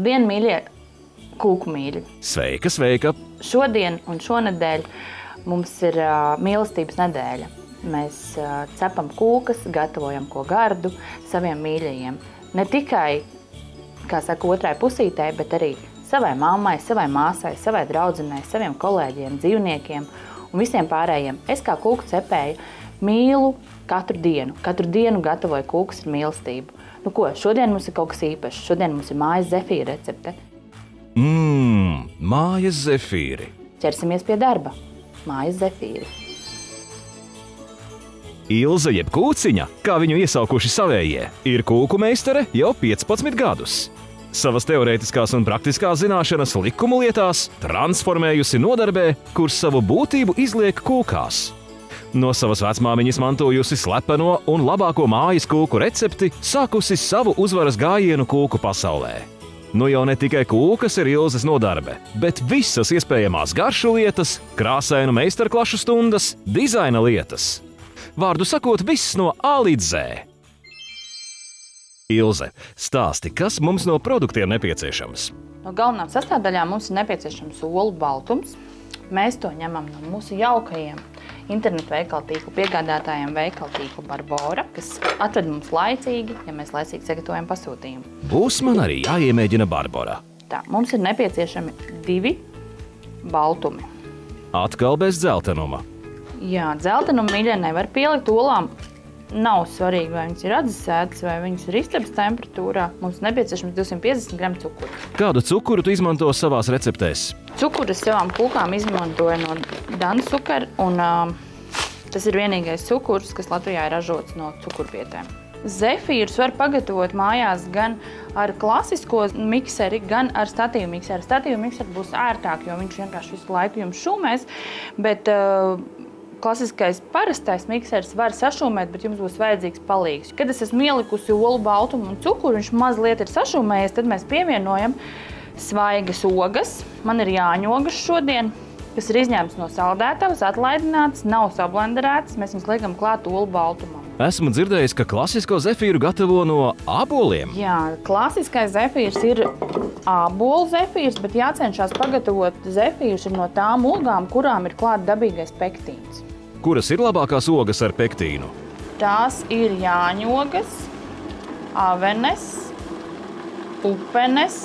Labdien, mīļie kūku mīļi! Sveika, sveika! Šodien un šonedēļ mums ir mīlestības nedēļa. Mēs cepam kūkas, gatavojam ko gardu saviem mīļajiem. Ne tikai, kā saka, otrai pusītei, bet arī savai mammai, savai māsai, savai draudzenei, saviem kolēģiem, dzīvniekiem un visiem pārējiem. Es kā kūku cepēja mīlu katru dienu. Katru dienu gatavoju kūkas ar mīlestību. Nu ko, šodien mums ir kaut kas īpašs. Šodien mums ir mājas zefīra recepte. Mājas zefīri. Ķersimies pie darba. Mājas zefīri. Ilze jeb Kūciņa, kā viņu iesaukuši savējie, ir kūku meistare jau 15 gadus. Savas teorētiskās un praktiskās zināšanas likumu lietās transformējusi nodarbē, kur savu būtību izliek kūkās. No savas vecmāmiņas mantojusi slepeno un labāko mājas kūku recepti, sākusi savu uzvaras gājienu kūku pasaulē. Nu jau ne tikai kūkas ir Ilzes nodarbe, bet visas iespējamās garšu lietas, krāsainu meistarklašu stundas, dizaina lietas. Vārdu sakot, viss no A līdz Z. Ilze, stāsti, kas mums no produktiem nepieciešams? No galvenām sastāvdaļām mums ir nepieciešams olu baltums. Mēs to ņemam no mūsu jaukajiem internetu veikalu tīklu piegādātājiem veikalu tīklu Barbora, kas atved mums laicīgi, ja mēs laicīgi sagatavojam pasūtījumu. Būs man arī jāiemēģina Barbora. Tā, mums ir nepieciešami 2 baltumi. Atkal bez dzeltenuma. Jā, dzeltenumu mīļai nevar pielikt olām. Nav svarīgi, vai viņas ir atdzesētas, vai viņas ir istabas temperatūrā. Mums nepieciešams 250 gramu cukuru. Kādu cukuru tu izmanto savās receptēs? Cukuru savām kūkām izmantoju no Danas cukara, un tas ir vienīgais cukurs, kas Latvijā ir ražots no cukurbietēm. Zefīrus var pagatavot mājās gan ar klasisko mikseri, gan ar statīvu mikseru. Statīvu mikseru būs ērtāk, jo viņš vienkārši visu laiku jums šūmēs, bet klasiskais parastais miksers var sašūmēt, bet jums būs vajadzīgs palīgs. Kad es esmu ielikusi olu baltumu un cukuru, viņš mazliet ir sašūmējies, tad mēs pievienojam svaigas ogas. Man ir jāņogas šodien, kas ir izņemts no saldētavas, atlaidināts, nav sablenderēts. Mēs viņus liekam klāt olu baltumam. Esmu dzirdējis, ka klasisko zefīru gatavo no āboliem. Jā, klasiskais zefīrs ir ābolu zefīrs, bet jācenšas pagatavot zefīrs no tām ogām, kurām ir klāt dabīgais pektīns. Kuras ir labākās ogas ar pektīnu? Tās ir jāņogas, avenes, pupenes,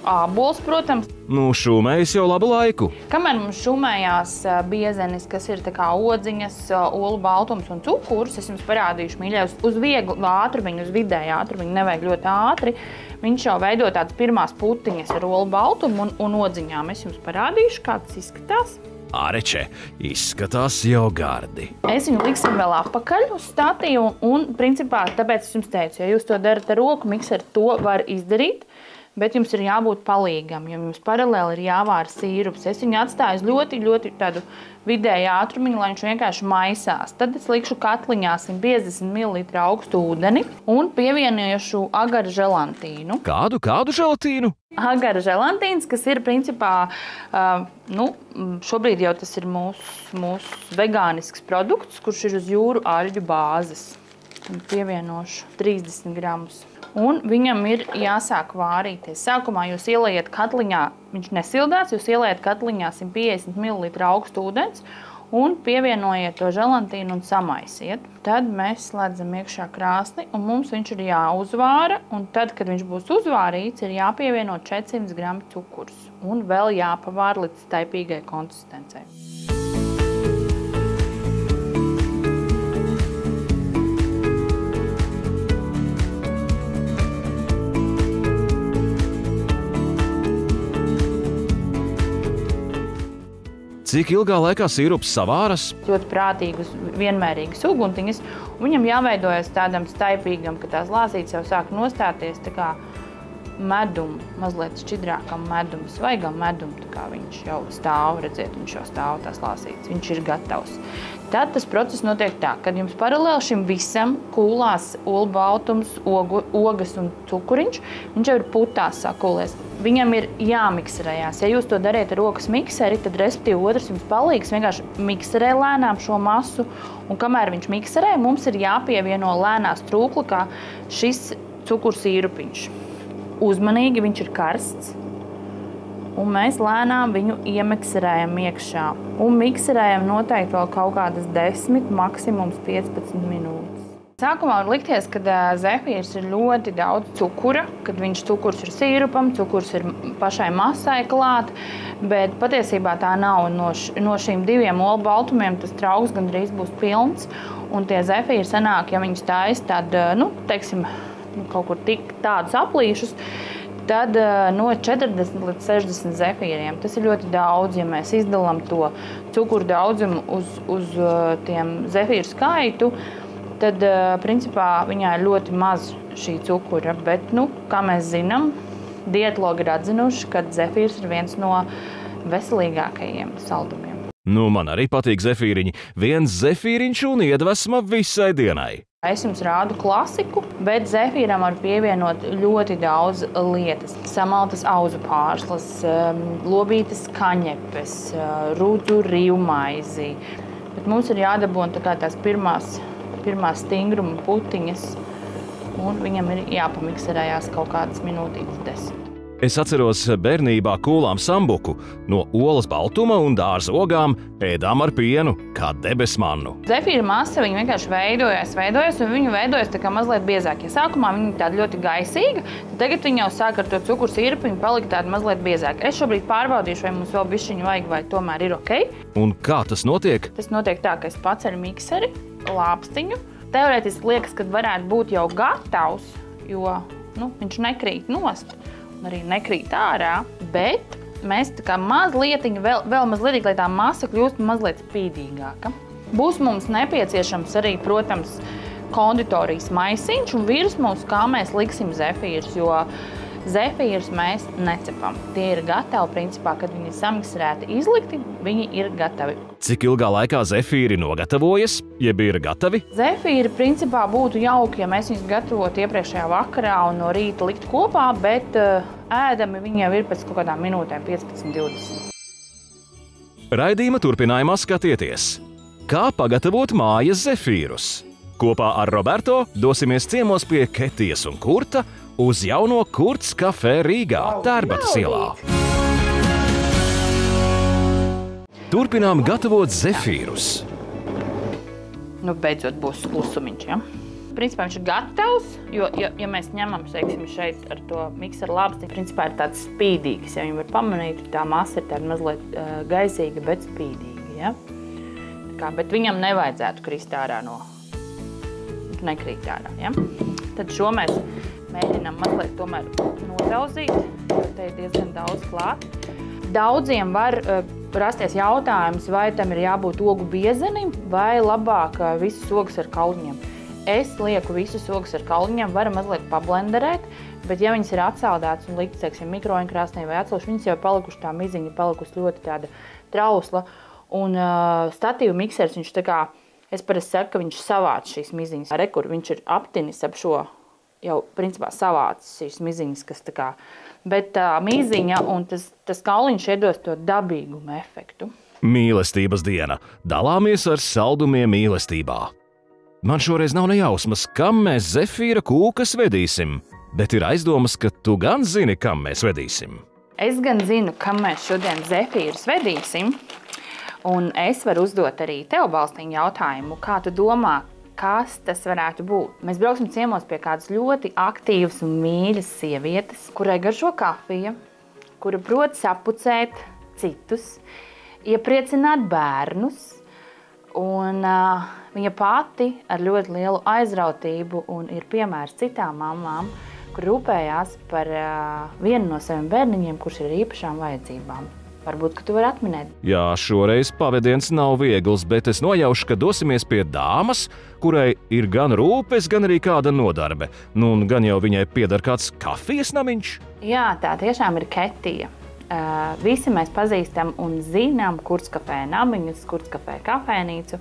ābols, protams. Nu, šūmējas jau labu laiku. Kamēr mums šūmējās biezenis, kas ir tā kā odziņas, olu baltums un cukurs, es jums parādīšu, mīļie, uz vieglu ātrumiņu, uz vidēju ātrumiņu, nevajag ļoti ātri. Viņš jau veido tādas pirmās putiņas ar olu baltumu un odziņām. Es jums parādīšu, kā tas izskatās. Āreče, izskatās jau gardi. Es viņu liksim vēl apakaļ uz statīvu un, principā, tāpēc es jums teicu, ja jūs to darat ar roku mikseru, to var izdarīt. Bet jums ir jābūt palīgam, jo jums paralēli ir jāvāra sīrups. Es viņu atstāju ļoti tādu vidēju ātrumiņu, lai viņš vienkārši maisās. Tad es likšu katliņā 150 ml augstu ūdeni un pievienošu agara želantīnu. Kādu želatīnu? Agara želantīns, kas ir principā, šobrīd jau tas ir mūsu vegānisks produkts, kurš ir uz jūru aļģu bāzes. Un pievienošu 30 gramus. Un viņam ir jāsāk vārīties. Sākumā jūs ielejat katliņā, viņš nesildāts, jūs ielejat katliņā 150 ml augstu ūdens un pievienojiet to želantīnu un samaisiet. Tad mēs slēdzam iekšā krāsni un mums viņš ir jāuzvāra. Un tad, kad viņš būs uzvārīts, ir jāpievieno 400 gramu cukurs. Un vēl jāpavāra līdz staipīgai konsistencei. Cik ilgā laikā sīrups savāras? Ļoti prātīgas, vienmērīgas uguntiņas. Viņam jāveidojas tādam staipīgam, ka tās lāsītes jau sāk nostāties tā kā medumu, mazliet šķidrākam medumu, svaigam medumu, tā kā viņš jau stāv, redziet, viņš jau stāv tās lāsītes, viņš ir gatavs. Tad tas process notiek tā, kad jums paralēli šim visam kūlās olu baltums, ogas un cukuriņš, viņš jau ir putās sakulēs. Viņam ir jāmikserējās. Ja jūs to dariet ar rokas mikseri, tad respektīvi otrs jums palīgs vienkārši mikserē lēnām šo masu, un kamēr viņš mikserē, mums ir jāpievieno lēnā strūkla kā šis cukursīrupiņš. uzmanīgi, viņš ir karsts. Un mēs lēnām viņu iemikserējam iekšā. Un mikserējam noteikti vēl kaut kādas 10, maksimums 15 minūtes. Sākumā var likties, ka zefīrs ir ļoti daudz cukura, kad cukurs ir sīrupam, cukurs ir pašai masai klāt, bet patiesībā tā nav. No šīm 2 olu baltumiem tas trauks gandrīz būs pilns, un tie zefīri sanāk, ja viņus taisa tad, teiksim, kaut kur tik tādus aplīšus, tad no 40 līdz 60 zefīriem. Tas ir ļoti daudz, ja mēs izdalām to cukuru daudzumu uz tiem zefīru skaitu, tad, principā, viņā ir ļoti maz šī cukura, bet, kā mēs zinām, dietologi ir atzinuši, ka zefīrs ir viens no veselīgākajiem saldumiem. Man arī patīk zefīriņi. Viens zefīriņš un iedvesma visai dienai. Es jums rādu klasiku, bet zefīram var pievienot ļoti daudz lietas. Samaltas auzu pārslas, lobītas kaņepes, rūtu rīvmaizi. Bet mums ir jādabūna tās pirmās stingruma putiņas, un viņam ir jāpamikserējās kaut kādas minūtītes 10. Es atceros bērnībā kūlām sambuku. No olas baltuma un dārza ogām ēdām ar pienu, kā debesmannu. Zefīra masa, viņa vienkārši veidojas, un viņa veidojas tā kā mazliet biezāk. Ja sākumā viņa ir tāda ļoti gaisīga, tad tagad viņa jau sāk ar to cukuru sīrupu, viņa palika tāda mazliet biezāk. Es šobrīd pārbaudīšu, vai mums vēl bišķiņu vajag, vai tomēr ir ok. Un kā tas notiek? Tas notiek tā, ka es paceļu mikseri, lāpstiņu. Teorētiski liekas, ka varētu būt jau gatavs, jo viņš nekrīt nost. Arī nekrīt ārā, bet mēs tā kā mazlietiņu, vēl mazlietiņu, lai tā masa kļūst mazliet spīdīgāka. Būs mums nepieciešams arī, protams, konditorijas maisiņš un virs mums, kā mēs liksim zefīrus, jo zefīrus mēs necepam. Tie ir gatavi, principā, kad viņi ir samikserēti, izlikti, viņi ir gatavi. Cik ilgā laikā zefīri nogatavojas, jeb ir gatavi? Zefīri, principā, būtu jauki, ja mēs viņus gatavotu iepriekšējā vakarā un no rīta likt kopā, bet ēdami viņi jau ir pēc kaut kādām minūtēm 15-20. Raidījuma turpinājumā skatieties, kā pagatavot mājas zefīrus. Kopā ar Roberto dosimies ciemos pie Ketijas un Kurta uz jauno Kurts kafē Rīgā, Tērbatas ielā. Turpinām gatavot zefīrus. Beidzot būs klusumiņš, ja? Principā viņš ir gatavs, jo, ja mēs ņemam, teiksim, šeit ar to mikseru lāpstiņu, principā ir tāds spīdīgs. Ja viņi var pamanīt, tā masa ir tāda mazliet gaisīga, bet spīdīga, ja? Bet viņam nevajadzētu krist ārā nekrīt ārā, ja? Tad šo mēs mēģinām mazliet tomēr nodauzīt, jo te ir diezgan daudz klāt. Daudziem var rasties jautājums, vai tam ir jābūt ogu biezenim, vai labāk visas ogas ar kauliņiem. Es lieku visas ogas ar kauliņiem, varam mazliet pablenderēt, bet ja viņas ir atsaldētas un liktas, teiksim, mikroinkrāsnī vai atcelši, viņas jau palikuši tā miziņa, palikusi ļoti tāda trausla. Un statīvu miksers, viņš tā kā, es parasti saku, ka viņš savāc šīs miziņas. Rekur, viņš ir aptinis ap šo, jau principā savāc šīs miziņas, kas tā kā, bet tā miziņa un tas kauliņš iedos to dabīgumu efektu. Mīlestības diena. Dalāmies ar saldumiem mīlestībā. Man šoreiz nav nejausmas, kam mēs zefīra kūkas vedīsim, bet ir aizdomas, ka tu gan zini, kam mēs vedīsim. Es gan zinu, kam mēs šodien zefīrus vedīsim, un es varu uzdot arī tev, Balstiņ, jautājumu, kā tu domā, kas tas varētu būt. Mēs brauksim ciemos pie kādas ļoti aktīvas un mīļas sievietes, kurai garšo kafija, kura prot sapucēt citus, iepriecināt bērnus, un viņa pati ar ļoti lielu aizrautību un ir piemērs citām mamām, kur rūpējās par vienu no saviem bērniņiem, kurš ir īpašām vajadzībām. Varbūt, ka tu vari atminēt. Jā, šoreiz pavadiens nav viegls, bet es nojaušu, ka dosimies pie dāmas, kurai ir gan rūpes, gan arī kāda nodarbe. Un gan jau viņai pieder kāds kafijas namiņš. Jā, tā tiešām ir Ketija. Visi mēs pazīstam un zinām Kurts kafē namiņus, Kurts kafē kafēnīcu,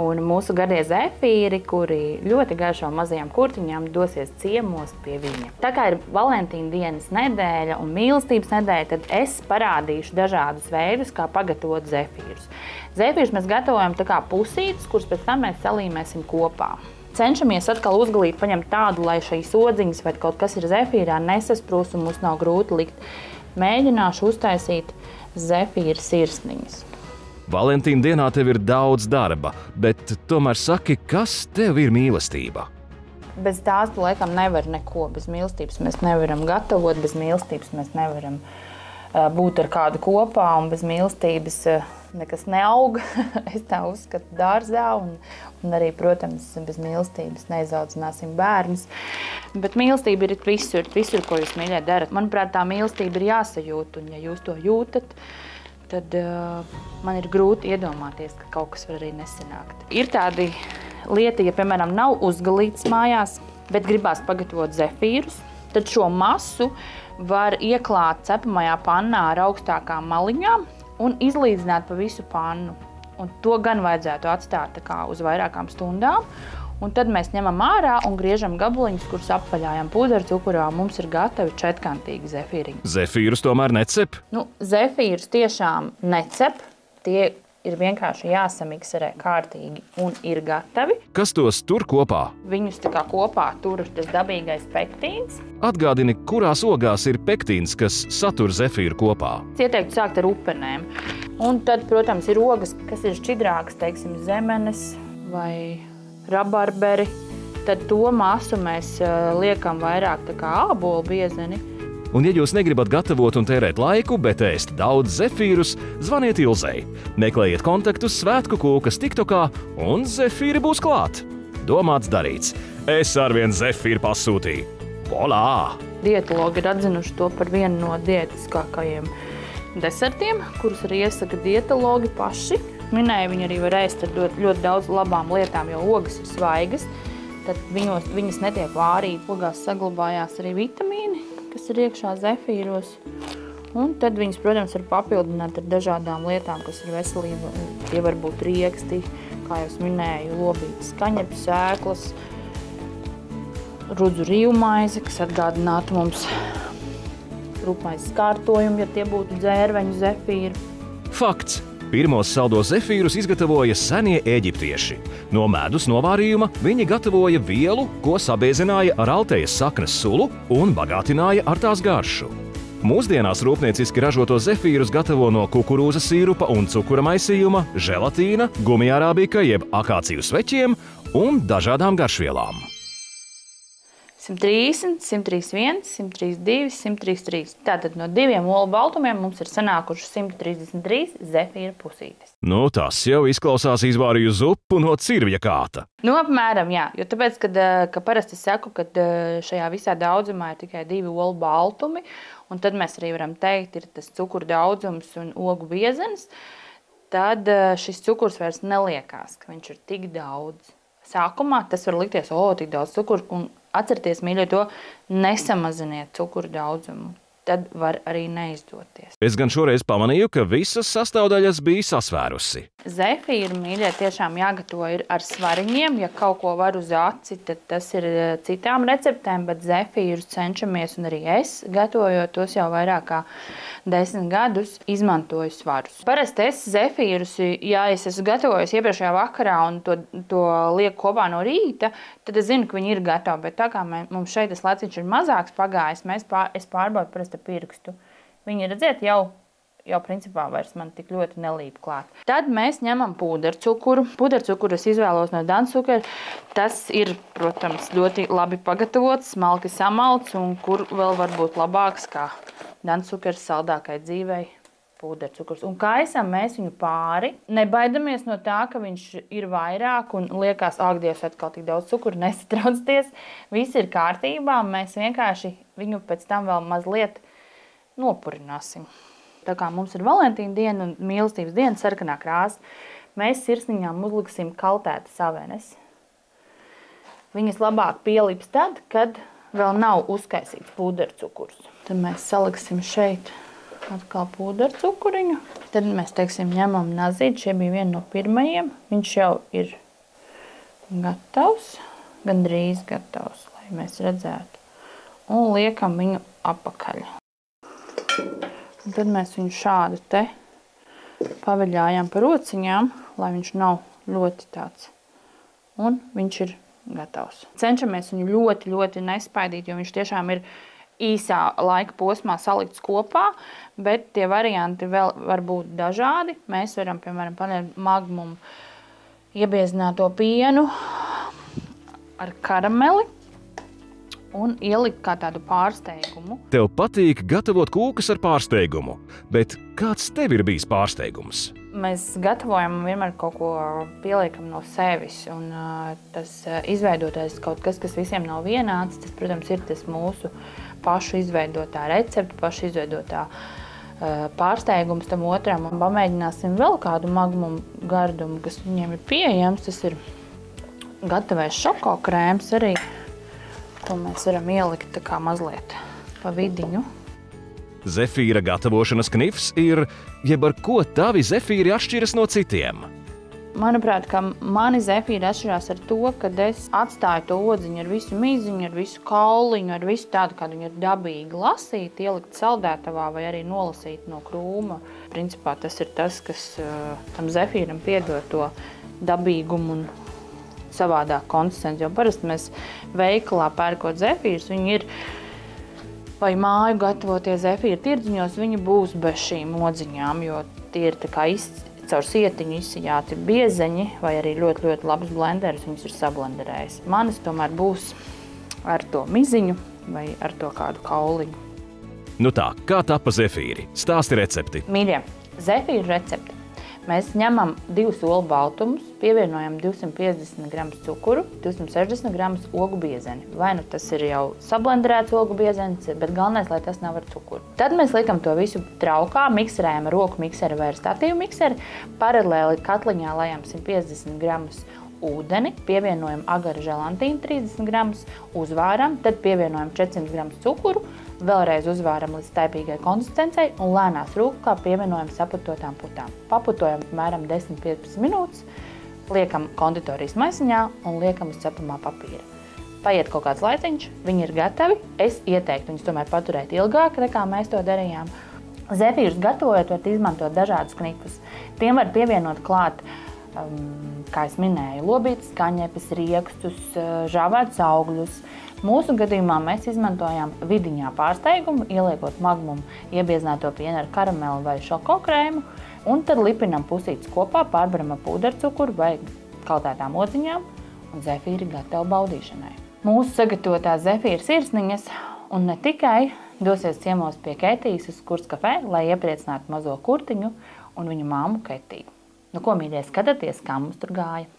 un mūsu gardie zefīri, kuri ļoti garšo mazajām kurtiņām, dosies ciemos pie viņa. Tā kā ir Valentīna dienas nedēļa un mīlestības nedēļa, tad es parādīšu dažādus veidus, kā pagatavot zefīrus. Zefīrus mēs gatavojam tā kā pusītes, kuras pēc tam mēs salīmēsim kopā. Cenšamies atkal uzgalīt, paņemt tādu, lai šīs odziņas vai kaut kas ir zefīrā nesasprūst un mums nav grūti likt. Mēģināšu uztaisīt zefīra sirsniņas. Valentīna dienā tev ir daudz darba, bet tomēr saki, kas tev ir mīlestība? Bez tās, laikam, nevar neko. Bez mīlestības mēs nevaram gatavot, bez mīlestības mēs nevaram būt ar kādu kopā, un bez mīlestības nekas neaug. Es tā uzskatu dārzā, un arī, protams, bez mīlestības neizaudzināsim bērnus. Bet mīlestība ir visur, ko jūs mīļai darat. Manuprāt, tā mīlestība ir jāsajūt, un ja jūs to jūtat, tad man ir grūti iedomāties, ka kaut kas var arī nesanākt. Ir tādi lieta, ja, piemēram, nav uzgalīts mājās, bet gribās pagatavot zefīrus, tad šo masu var ieklāt cepamajā pannā ar augstākām maliņām un izlīdzināt pa visu pannu. Un to gan vajadzētu atstāt tā kā uz vairākām stundām. Un tad mēs ņemam ārā un griežam gabaliņus, kurus apvaļājam pudercukurā. Mums ir gatavi četrkantīgi zefīriņi. Zefīrus tomēr necep? Zefīrus tiešām necep. Tie ir vienkārši jāsamikserē kārtīgi un ir gatavi. Kas tos tur kopā? Viņus tā kā kopā tur tas dabīgais pektīns. Atgādini, kurās ogās ir pektīns, kas satur zefīru kopā? Ieteiktu sākt ar upenēm. Un tad, protams, ir ogas, kas ir šķidrākas, teiksim, zemenes vai rabarberi. Tad to masu mēs liekam vairāk tā kā ābolu biezeni. Un, ja jūs negribat gatavot un tērēt laiku, bet ēst daudz zefīrus, zvaniet Ilzei. Meklējiet kontaktus Svētku kūkas TikTokā un zefīri būs klāt. Domāts darīts. Es arvien zefīru pasūtīju. Volā! Dietologi ir atzinuši to par vienu no diētiskākajiem desertiem, kurus arī iesaka dietologi paši. Minēja, viņi arī var ēst ar ļoti daudz labām lietām, jo ogas ir svaigas. Tad viņas netiek vārīt. Ogās saglabājās arī vitamīni, kas ir iekšā zefīros. Un tad viņas, protams, var papildināt ar dažādām lietām, kas ir veselība. Tie var būt rieksti, kā jau es minēju, lobītas kaņepes, sēklas, rudzu rīvmaize, kas atgādinātu mums rupmaizes kārtojumu, ja tie būtu dzērveņu zefīri. Fakts! Pirmos saldo zefīrus izgatavoja senie eģiptieši. No medus novārījuma viņi gatavoja vielu, ko sabiezināja ar altējas saknes sulu un bagātināja ar tās garšu. Mūsdienās rūpnieciski ražoto zefīrus gatavo no kukurūzas sīrupa un cukura maisījuma, želatīna, gumijārābika jeb akāciju sveķiem un dažādām garšvielām. 130, 131, 132, 133. Tātad no 2 olu baltumiem mums ir sanākuši 133 zefīra pusītes. Nu, tas jau izklausās izvārīju zupu no cirvja kāta. Nu, apmēram, jā. Jo tāpēc, ka parasti saku, ka šajā visā daudzumā ir tikai 2 olu baltumi, un tad mēs arī varam teikt, ir tas cukuru daudzums un ogu biezenis, tad šis cukurs vairs neliekās, ka viņš ir tik daudz. Sākumā tas var likties, tik daudz cukuru, un atcerieties, mīļie, to nesamaziniet cukuru daudzumu. Tad var arī neizdoties. Es gan šoreiz pamanīju, ka visas sastāvdaļas bija sasvērusi. Zefīru, mīļie, tiešām jāgatavo ir ar svariņiem. Ja kaut ko var uz aci, tad tas ir citām receptēm, bet zefīrus cenšamies, un arī es, gatavojot tos jau vairāk kā 10 gadus, izmantoju svarus. Parasti es zefīrus, ja es esmu gatavojis iepriekšējā vakarā un to lieku kopā no rīta, tad es zinu, ka viņi ir gatavi. Bet tā kā mums šeit tas laciņš ir mazāks pagājis, es pārbaudu parasti pirkstu. Viņi, redziet, jau principā vairs man tik ļoti nelīp klāt. Tad mēs ņemam pudercukuru. Pudercukuru es izvēlos no Dansukera. Tas ir, protams, ļoti labi pagatavots, smalki samalts, un kur vēl var būt labāks kā Dansukers saldākai dzīvei pudercukurs. Un kaisam mēs viņu pāri. Nebaidamies no tā, ka viņš ir vairāk un liekas, Dievs, atkal tik daudz cukuru, nesatraucieties. Viss ir kārtībā, mēs vienkārši viņu pēc tam vēl mazliet nopurināsim. Tā kā mums ir Valentīna diena un mīlestības diena, sarkanā krāsa, mēs sirsniņām uzliksim kaltētas avenes. Viņas labāk pielips tad, kad vēl nav uzkaisīts pudercukurs. Tad mēs saliksim šeit atkal pudercukuriņu. Tad mēs, teiksim, ņemam nazīti. Šie bija viena no pirmajiem. Viņš jau ir gatavs, gandrīz gatavs, lai mēs redzētu. Un liekam viņu apakaļ. Un tad mēs viņu šādu te paveļājam pa rociņām, lai viņš nav ļoti tāds. Un viņš ir gatavs. Cenšamies viņu ļoti, ļoti nespaidīt, jo viņš tiešām ir īsā laika posmā salikts kopā, bet tie varianti vēl var būt dažādi. Mēs varam, piemēram, paņemt magmumu iebiezināto pienu ar karameli un ielikt kā tādu pārsteigumu. Tev patīk gatavot kūkas ar pārsteigumu, bet kāds tev ir bijis pārsteigums? Mēs gatavojam un vienmēr kaut ko pieliekam no sevis. Un tas izveidotais kaut kas, kas visiem nav vienāds, tas, protams, ir tas mūsu pašu izveidotā recepte, pašu izveidotā pārsteigums tam otram. Un pamēģināsim vēl kādu magmumu gardumu, kas viņiem ir pieejams. Tas ir gatavais šoko krēms arī, ko mēs varam ielikt tā kā mazliet pa vidiņu. Zefīra gatavošanas knifs ir, jeb ar ko tavi zefīri atšķiras no citiem? Manuprāt, ka mani zefīri atšķirās ar to, ka es atstāju to odziņu ar visu miziņu, ar visu kauliņu, ar visu tādu, kādu viņi ir dabīgi lasīt, ielikt saldētavā vai arī nolasīt no krūma. Principā tas ir tas, kas tam zefīram piedod to dabīgumu un savādāk konsistenci, jo parasti mēs veikalā pērkot zefīrus, viņi ir vai māju gatavotie zefīri tirdziņos, viņi būs bez šīm odziņām, jo tie ir tā kā caur sietiņu izsijāti biezeņi vai arī ļoti, ļoti labs blenderis, viņus ir sablenderējis. Manis tomēr būs ar to miziņu vai ar to kādu kauliņu. Nu tā, kā tapa zefīri? Stāsti recepti. Mīļie, zefīru recepte. Mēs ņemam 2 olu baltumus, pievienojam 250 gramus cukuru, 260 gramus ogu biezeni. Vai nu tas ir jau sablenderēts ogu biezenis, bet galvenais, lai tas nav ar cukuru. Tad mēs liekam to visu traukā, mikserējam ar roku mikseri vai ar statīvu mikseri, paralēli katliņā lejam 150 gramus ūdeni, pievienojam agara želantīnu 30 gramus, uzvāram, tad pievienojam 400 gramus cukuru, vēlreiz uzvāram līdz staipīgai konsistencei un lēnās rūkā pievienojam saputotām putām. Paputojam apmēram 10-15 minūtes, liekam konditorijas maisiņā un liekam uz cepamā papīra. Paiet kaut kāds laiciņš, viņi ir gatavi. Es ieteiktu viņus tomēr paturēt ilgāk, nekā mēs to darījām. Zefīrus gatavojot, var izmantot dažādus knifus. Tiem var pievienot klāt, kā es minēju, lobītas kaņepes, riekstus, žāvētus augļus. Mūsu gadījumā mēs izmantojām vidiņā pārsteigumu, ieliekot magmumu iebiezināto pienu ar karameli vai šoko krēmu, un tad lipinam pusītes kopā, pārbaram ar pūdercukuru vai kaltētām odziņām, un zefīri gatavi baudīšanai. Mūsu sagatavotās zefīra sirsniņas, un ne tikai, dosies ciemos pie Ketijas uz Kurs kafē, lai iepriecinātu mazo kurtiņu un viņu māmu Ketiju. Nu ko, mīļie, skatāties, kā mums tur gāja.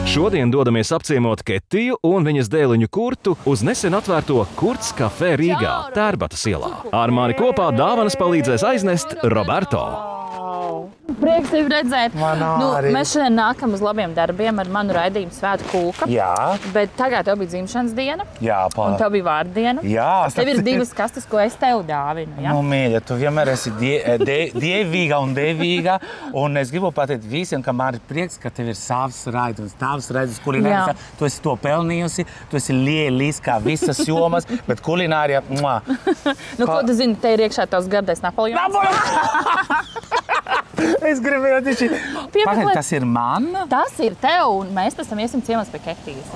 Šodien dodamies apciemot Ketiju un viņas dēliņu Kurtu uz nesen atvērto Kurts kafē Rīgā, Tērbatas ielā. Ar mani kopā dāvanas palīdzēs aiznest Roberto. Prieks tevi redzēt. Man arī. Mēs šodien nākam uz labiem darbiem ar manu raidījumu Svēta kūka. Jā. Bet tagad tev bija dzimšanas diena. Jā, un tev bija vārdiena. Jā. Tev ir 2 kastes, ko es tev dāvinu. Ja? Nu, mīļa, tu vienmēr esi dievīga un devīga. Un es gribu pateikt visiem, ka man ir prieks, ka tev ir savs raidījums, tavs raidījums kulinārijas. Tu esi to pelnījusi, tu esi lieliska visas jomas, bet kulinārija, mua. Nu, ko tu zini, te ir iekšā tavs gardais Napoleons? Es gribēju tieši... Pagaid, tas ir man? Tas ir tev, un mēs pēc tam iesim ciemos pie Ketijas.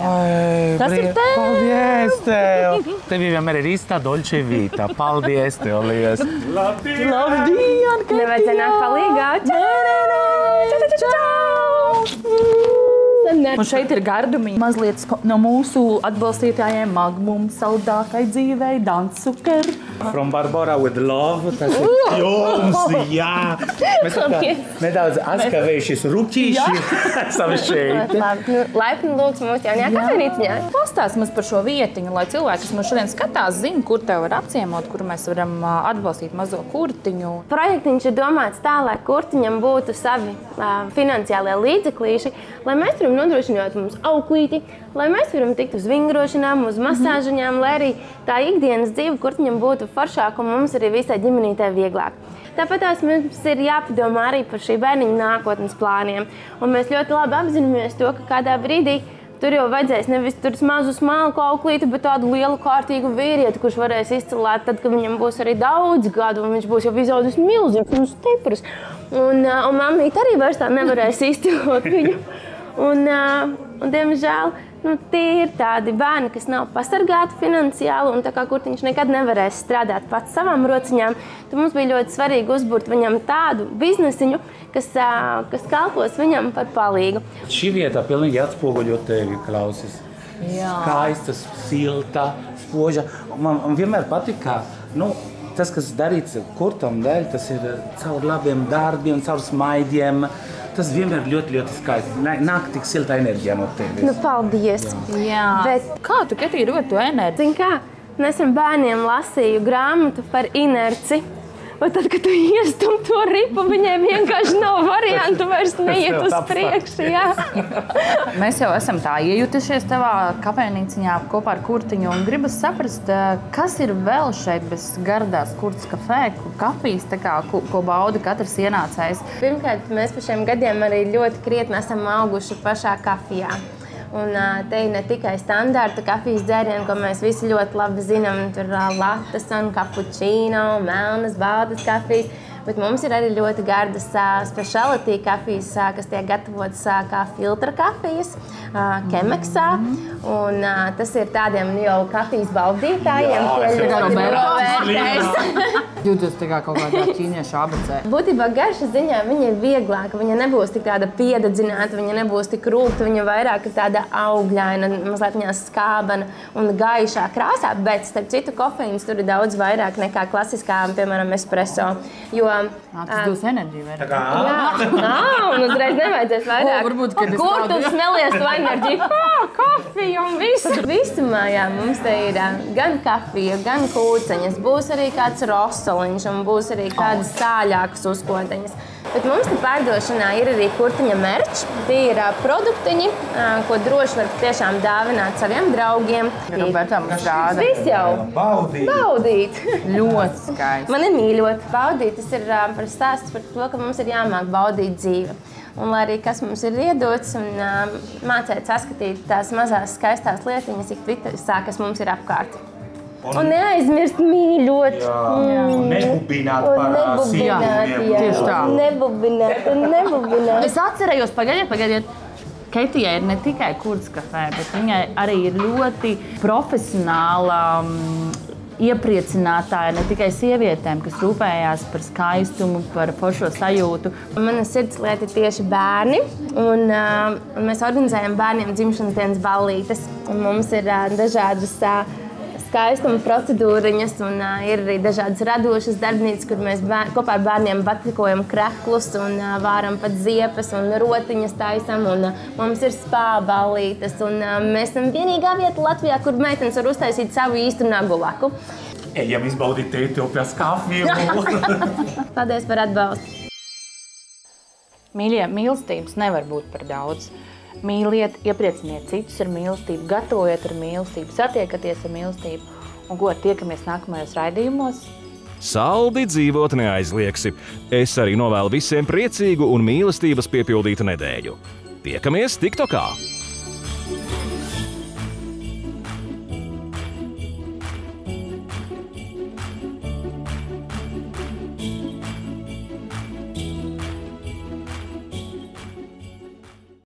Tas ir tev! Paldies tev! Tev vienmēr ir īstā dolce vita. Paldies tev, lies! Labdien, Ketija! Nevajadzēja nākt palīgā. Čau! Un šeit ir gardumiņi mazliet no mūsu atbalstītājiem magmumu saldākai dzīvei, Dansuker. From Barbara with love. Tas ir jums, jā! Mēs nedaudz aizkavējušies rūpķīši. Esam šeit. Laipni lūgts mūsu jaunajā kafejnīciņā. Pastāst mums par šo vietiņu, lai cilvēki, kas mums šodien skatās, zina, kur tev var apciemot, kur mēs varam atbalstīt mazo kurtiņu. Projektiņš ir domāts tā, lai kurtiņam būtu savi finansiālie līdzeklīši, lai mēs varam nodrošināt mums auklīti, lai mēs varam tikt uz vingrošanām, uz masāžiņām, lai arī tā ikdienas dzīve kurtiņam būtu foršāka un mums arī visai ģimenītē vieglāk. Tāpat mums ir jāpadomā arī par šī bērniņa nākotnes plāniem. Un mēs ļoti labi apzināmies to, ka kādā brīdī tur jau vajadzēs nevis tur mazu smalku auklīti, bet tādu lielu kārtīgu vīrieti, kurš varēs izcilēt tad, kad viņam būs arī daudz gadu un viņš būs jau izaudzis milzīgs un stiprs. Un mammīte arī vairs tā nevarēs izcilot viņu. Un diemžēl, tie ir tādi bērni, kas nav pasargāti finansiāli, un tā kā Kurtiņš nekad nevarēs strādāt pats savām rociņām, tad mums bija ļoti svarīgi uzbūrt viņam tādu biznesiņu, kas kalpos viņam par palīgu. Šī vietā pilnīgi atspoguļo tevi, Klausis. Skaista, silta, spoža. Man vienmēr patīk, ka tas, kas darīts Kurtam dēļ, tas ir caur labiem darbiem, caur smaidiem. Tas vienmēr ļoti, ļoti skaisti. Nāk tik silta enerģija no tevis. Paldies! Jā. Bet kā tu ketini dot to enerģiju? Zini kā, nesen bērniem lasīju grāmatu par inerci. Un tad, kad tu iestum to ripu, viņai vienkārši nav variantu vairs neiet uz priekšu. Mēs jau esam tā iejutušies tavā kafejnīciņā kopā ar Kurtiņu un gribas saprast, kas ir vēl šeit bez gardās Kurts kafē, kafijas, ko bauda katrs ienācējs. Pirmkārt, mēs pa šiem gadiem arī ļoti krietni esam auguši pašā kafijā. Un te ir ne tikai standarta kafijas dzērieni, ko mēs visi ļoti labi zinām. Tur ir lattes un kapučīno, melnas, baltas kafijas. Bet mums ir arī ļoti gardas speciality kafijas, kas tiek gatavotas kā filtra kafijas, Chemeksā. Un tas ir tādiem jau kafijas baudītājiem. Jūtos tā kā kaut kādā ķīniešu abecē. Būtībā garša ziņā viņa ir vieglāka. Viņa nebūs tik tāda piededzināta, viņa nebūs tik rūgta. Viņa vairāk ir tāda augļaina, mazliet viņa skābena un gaišā krāsā. Bet, starp citu, kofeīns tur ir daudz vairāk nekā klasiskā, piemēram, espresso. Tas dos enerģiju vairāk. Un uzreiz nevajadzēs vairāk. Varbūt, kad Kur tu smelies to enerģiju? Kafija un visu. Visumā, mums te ir gan kafija, gan kūceņas. Būs arī kāds rosoliņš un būs arī kādas sāļākas uzkoteņas. Bet mums te pārdošanā ir arī Kurtiņa merč. Tie ir produktiņi, ko droši var tiešām dāvināt saviem draugiem. Roberta mums rāda. Viss jau. Baudīt. Ļoti skaisti. Man ir mīļot. Baudīt, tas ir par stāsts par to, ka mums ir jāmāk baudīt dzīvi. Un lai arī kas mums ir iedots un mācēt saskatīt tās mazās skaistās lietiņas, kas mums ir apkārt. Un neaizmirst mīļot. Un nebubināt par sīkumiem. Tieši tā. Nebubināt. Es atcerējos, pagaidiet. Keitijai ir ne tikai Kurts kafē, bet viņai arī ir ļoti profesionāla iepriecinātāja ne tikai sievietēm, kas rūpējās par skaistumu, par foršo sajūtu. Mana sirdslieta ir tieši bērni, un mēs organizējam bērniem dzimšanas dienas ballītes. Un mums ir dažādas skaistuma procedūriņas, un ir arī dažādas radošas darbnīcas, kur mēs kopā ar bērniem batikojam kreklus un vāram pat ziepes un rotiņas taisam, un mums ir spā ballītes, un mēs esam vienīgā vieta Latvijā, kur meitenes var uztaisīt savu īstu nagulaku. Ejam izbaudīt Etiopijas kafiju. Paldies par atbalstu. Mīļie, mīlestības nevar būt par daudz. Mīliet, ieprieciniet citus ar mīlestību, gatavojiet ar mīlestību, satiekaties ar mīlestību. Un ko, tiekamies nākamajos raidījumos? Saldi dzīvot neaizliegsi. Es arī novēlu visiem priecīgu un mīlestības piepildītu nedēļu. Tiekamies TikTokā!